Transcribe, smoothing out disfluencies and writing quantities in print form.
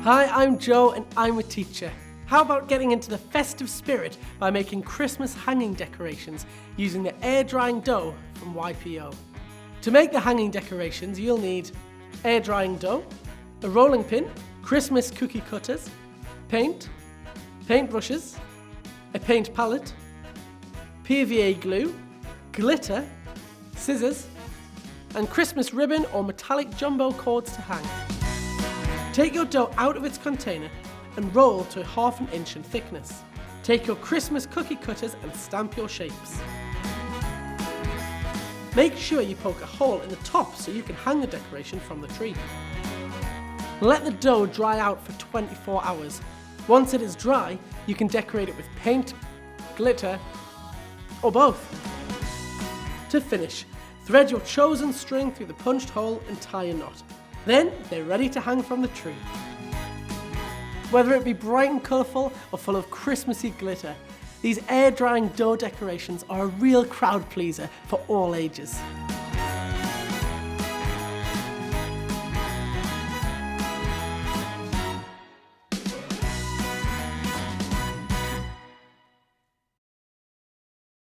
Hi, I'm Joe and I'm a teacher. How about getting into the festive spirit by making Christmas hanging decorations using the air drying dough from YPO? To make the hanging decorations, you'll need air drying dough, a rolling pin, Christmas cookie cutters, paint, paint brushes, a paint palette, PVA glue, glitter, scissors, and Christmas ribbon or metallic jumbo cords to hang. Take your dough out of its container and roll to 1/2 inch in thickness. Take your Christmas cookie cutters and stamp your shapes. Make sure you poke a hole in the top so you can hang the decoration from the tree. Let the dough dry out for 24 hours. Once it is dry, you can decorate it with paint, glitter, or both. To finish, thread your chosen string through the punched hole and tie a knot. Then they're ready to hang from the tree. Whether it be bright and colourful or full of Christmassy glitter, these air drying dough decorations are a real crowd pleaser for all ages.